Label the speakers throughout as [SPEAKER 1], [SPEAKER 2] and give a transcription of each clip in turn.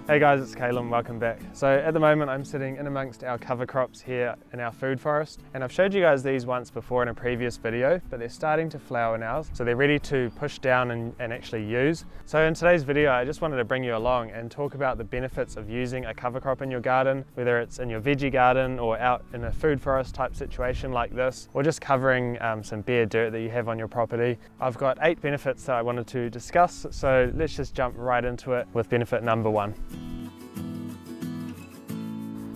[SPEAKER 1] Hey guys, it's Caleb, welcome back. So at the moment I'm sitting in amongst our cover crops here in our food forest, and I've showed you guys these once before in a previous video, but they're starting to flower now, so they're ready to push down and actually use. So in today's video I just wanted to bring you along and talk about the benefits of using a cover crop in your garden, whether it's in your veggie garden or out in a food forest type situation like this, or just covering some bare dirt that you have on your property. I've got 8 benefits that I wanted to discuss, so let's just jump right into it with benefit number 1.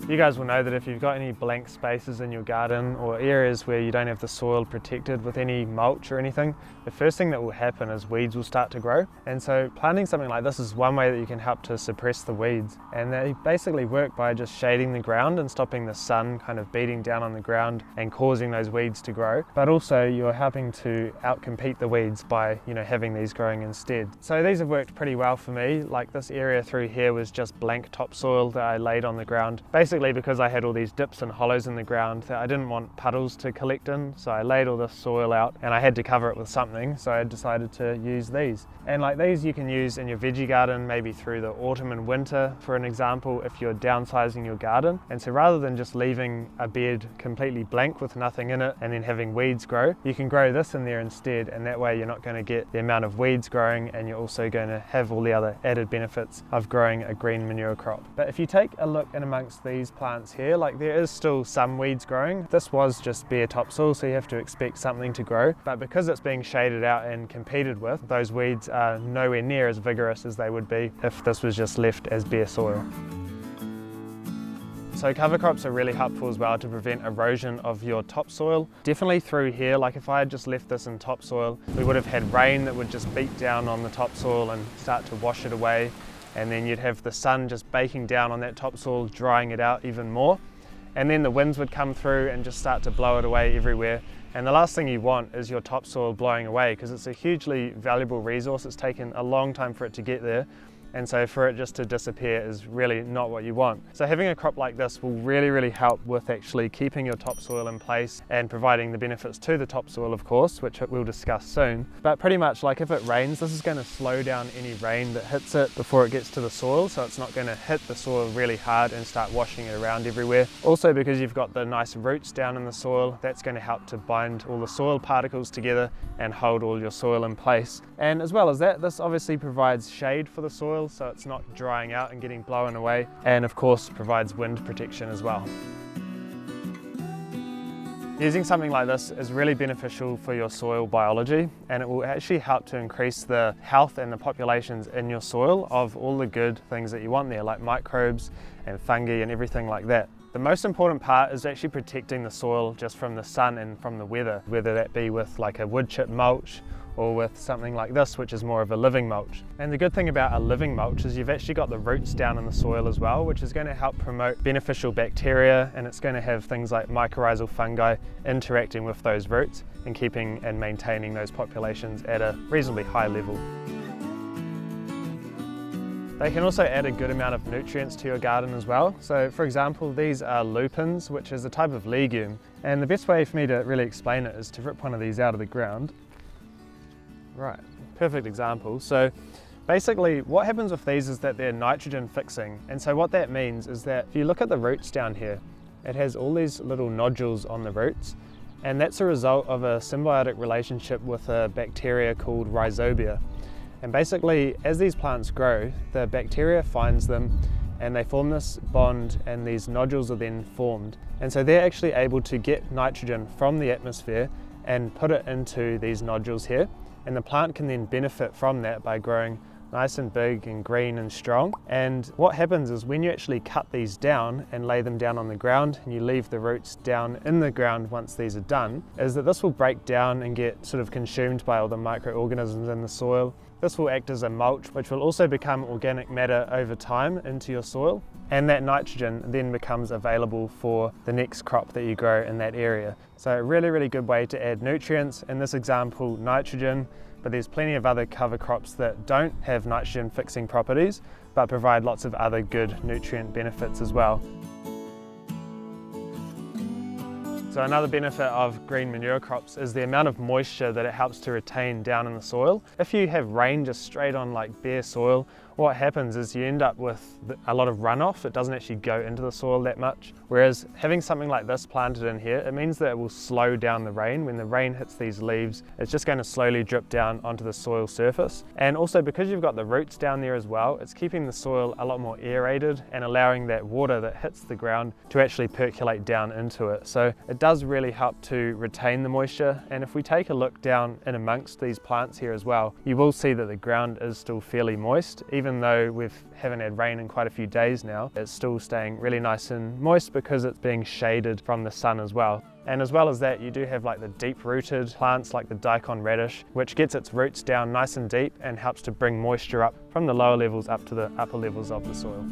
[SPEAKER 1] You guys will know that if you've got any blank spaces in your garden or areas where you don't have the soil protected with any mulch or anything, the first thing that will happen is weeds will start to grow. And so planting something like this is one way that you can help to suppress the weeds. And they basically work by just shading the ground and stopping the sun kind of beating down on the ground and causing those weeds to grow. But also you're helping to outcompete the weeds by, having these growing instead. So these have worked pretty well for me. Like this area through here was just blank topsoil that I laid on the ground. Basically because I had all these dips and hollows in the ground that I didn't want puddles to collect in, so I laid all this soil out and I had to cover it with something, so I decided to use these. And like these you can use in your veggie garden maybe through the autumn and winter, for an example, if you're downsizing your garden. And so rather than just leaving a bed completely blank with nothing in it and then having weeds grow, you can grow this in there instead, and that way you're not going to get the amount of weeds growing, and you're also going to have all the other added benefits of growing a green manure crop. But if you take a look in amongst these plants here, like there is still some weeds growing. This was just bare topsoil, so you have to expect something to grow, but because it's being shaded out and competed with, those weeds are nowhere near as vigorous as they would be if this was just left as bare soil. So cover crops are really helpful as well to prevent erosion of your topsoil. Definitely through here, like if I had just left this in topsoil, we would have had rain that would just beat down on the topsoil and start to wash it away. And then you'd have the sun just baking down on that topsoil, drying it out even more. And then the winds would come through and just start to blow it away everywhere. And the last thing you want is your topsoil blowing away, because it's a hugely valuable resource. It's taken a long time for it to get there. And so for it just to disappear is really not what you want. So having a crop like this will really help with actually keeping your topsoil in place and providing the benefits to the topsoil, of course, which we'll discuss soon. But pretty much like if it rains, this is going to slow down any rain that hits it before it gets to the soil, so it's not going to hit the soil really hard and start washing it around everywhere. Also, because you've got the nice roots down in the soil, that's going to help to bind all the soil particles together and hold all your soil in place. And as well as that, this obviously provides shade for the soil, so it's not drying out and getting blown away, and of course provides wind protection as well. Using something like this is really beneficial for your soil biology, and it will actually help to increase the health and the populations in your soil of all the good things that you want there, like microbes and fungi and everything like that. The most important part is actually protecting the soil just from the sun and from the weather, whether that be with like a wood chip mulch or with something like this, which is more of a living mulch. And the good thing about a living mulch is you've actually got the roots down in the soil as well, which is going to help promote beneficial bacteria, and it's going to have things like mycorrhizal fungi interacting with those roots and keeping and maintaining those populations at a reasonably high level. They can also add a good amount of nutrients to your garden as well. So for example, these are lupins, which is a type of legume. And the best way for me to really explain it is to rip one of these out of the ground. Right, perfect example. So basically what happens with these is that they're nitrogen fixing. And so what that means is that if you look at the roots down here, it has all these little nodules on the roots. And that's a result of a symbiotic relationship with a bacteria called rhizobia. And basically, as these plants grow, the bacteria finds them and they form this bond, and these nodules are then formed. And so they're actually able to get nitrogen from the atmosphere and put it into these nodules here. And the plant can then benefit from that by growing nice and big and green and strong. And what happens is when you actually cut these down and lay them down on the ground, and you leave the roots down in the ground once these are done, is that this will break down and get sort of consumed by all the microorganisms in the soil. This will act as a mulch, which will also become organic matter over time into your soil. And that nitrogen then becomes available for the next crop that you grow in that area. So a really good way to add nutrients, in this example nitrogen, but there's plenty of other cover crops that don't have nitrogen fixing properties but provide lots of other good nutrient benefits as well. So another benefit of green manure crops is the amount of moisture that it helps to retain down in the soil. If you have rain just straight on like bare soil, what happens is you end up with a lot of runoff. It doesn't actually go into the soil that much. Whereas having something like this planted in here, it means that it will slow down the rain. When the rain hits these leaves, it's just going to slowly drip down onto the soil surface. And also because you've got the roots down there as well, it's keeping the soil a lot more aerated and allowing that water that hits the ground to actually percolate down into it. So it does really help to retain the moisture. And if we take a look down in amongst these plants here as well, you will see that the ground is still fairly moist. Even though we haven't had rain in quite a few days now, it's still staying really nice and moist because it's being shaded from the sun as well. And as well as that, you do have like the deep-rooted plants like the daikon radish, which gets its roots down nice and deep and helps to bring moisture up from the lower levels up to the upper levels of the soil.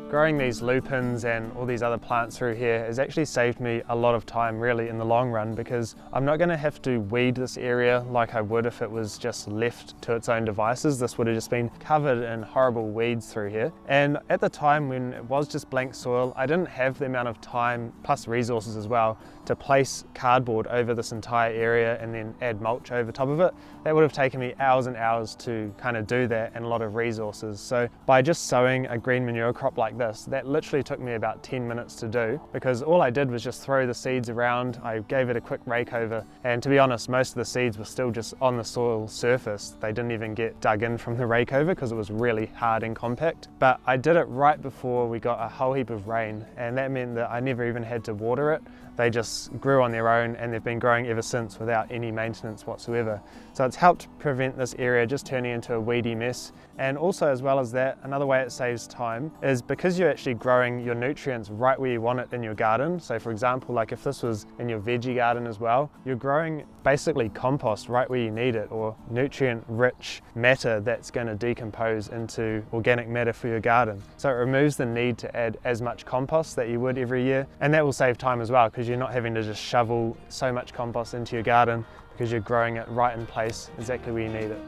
[SPEAKER 1] Growing these lupins and all these other plants through here has actually saved me a lot of time really in the long run, because I'm not going to have to weed this area like I would if it was just left to its own devices. This would have just been covered in horrible weeds through here. And at the time when it was just blank soil, I didn't have the amount of time plus resources as well to place cardboard over this entire area and then add mulch over top of it. That would have taken me hours and hours to kind of do that, and a lot of resources. So by just sowing a green manure crop like this, that literally took me about 10 minutes to do, because all I did was just throw the seeds around. I gave it a quick rake over, and to be honest, most of the seeds were still just on the soil surface. They didn't even get dug in from the rake over because it was really hard and compact. But I did it right before we got a whole heap of rain, and that meant that I never even had to water it. They just grew on their own, and they've been growing ever since without any maintenance whatsoever. So it's helped prevent this area just turning into a weedy mess. And also, as well as that, another way it saves time is because you're actually growing your nutrients right where you want it in your garden. So for example, like if this was in your veggie garden as well, you're growing basically compost right where you need it, or nutrient-rich matter that's going to decompose into organic matter for your garden. So it removes the need to add as much compost that you would every year, and that will save time as well, because you're not having to just shovel so much compost into your garden, because you're growing it right in place exactly where you need it.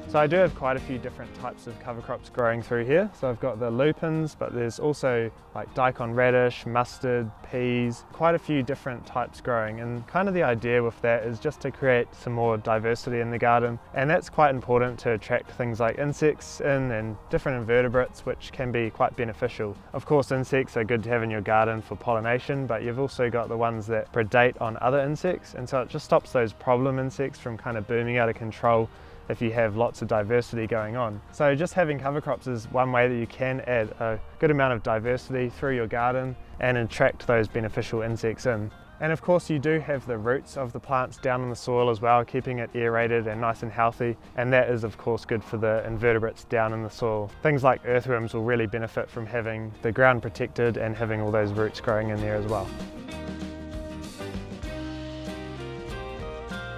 [SPEAKER 1] So I do have quite a few different types of cover crops growing through here. So I've got the lupins, but there's also like daikon radish, mustard, peas, quite a few different types growing. And kind of the idea with that is just to create some more diversity in the garden. And that's quite important to attract things like insects in and different invertebrates, which can be quite beneficial. Of course, insects are good to have in your garden for pollination, but you've also got the ones that predate on other insects. And so it just stops those problem insects from kind of booming out of control if you have lots of diversity going on. So just having cover crops is one way that you can add a good amount of diversity through your garden and attract those beneficial insects in. And of course you do have the roots of the plants down in the soil as well, keeping it aerated and nice and healthy, and that is of course good for the invertebrates down in the soil. Things like earthworms will really benefit from having the ground protected and having all those roots growing in there as well.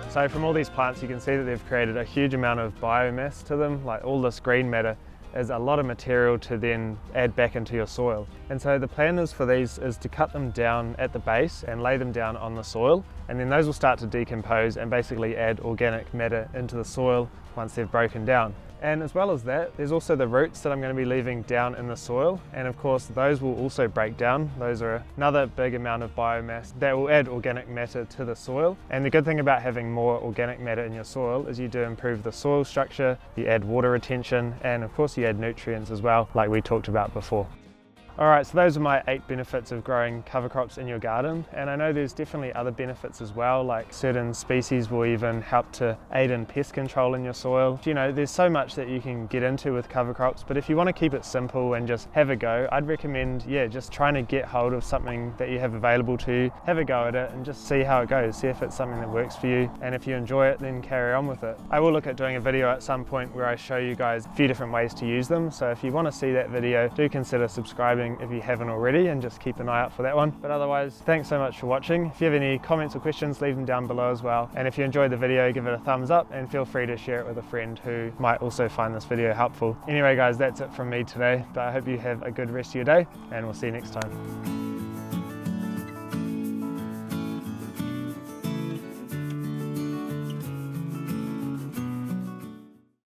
[SPEAKER 1] So from all these plants you can see that they've created a huge amount of biomass to them. Like all this green matter is a lot of material to then add back into your soil. And so the plan is for these is to cut them down at the base and lay them down on the soil, and then those will start to decompose and basically add organic matter into the soil once they've broken down. And as well as that, there's also the roots that I'm going to be leaving down in the soil, and of course those will also break down. Those are another big amount of biomass that will add organic matter to the soil. And the good thing about having more organic matter in your soil is you do improve the soil structure, you add water retention, and of course you add nutrients as well, like we talked about before. Alright, so those are my 8 benefits of growing cover crops in your garden, and I know there's definitely other benefits as well, like certain species will even help to aid in pest control in your soil. You know, there's so much that you can get into with cover crops, but if you want to keep it simple and just have a go, I'd recommend, just trying to get hold of something that you have available to you, have a go at it and just see how it goes, see if it's something that works for you, and if you enjoy it, then carry on with it. I will look at doing a video at some point where I show you guys a few different ways to use them, so if you want to see that video, do consider subscribing if you haven't already, and just keep an eye out for that one. But otherwise, thanks so much for watching. If you have any comments or questions, leave them down below as well. And if you enjoyed the video, give it a thumbs up and feel free to share it with a friend who might also find this video helpful. Anyway guys, that's it from me today, but I hope you have a good rest of your day, and we'll see you next time.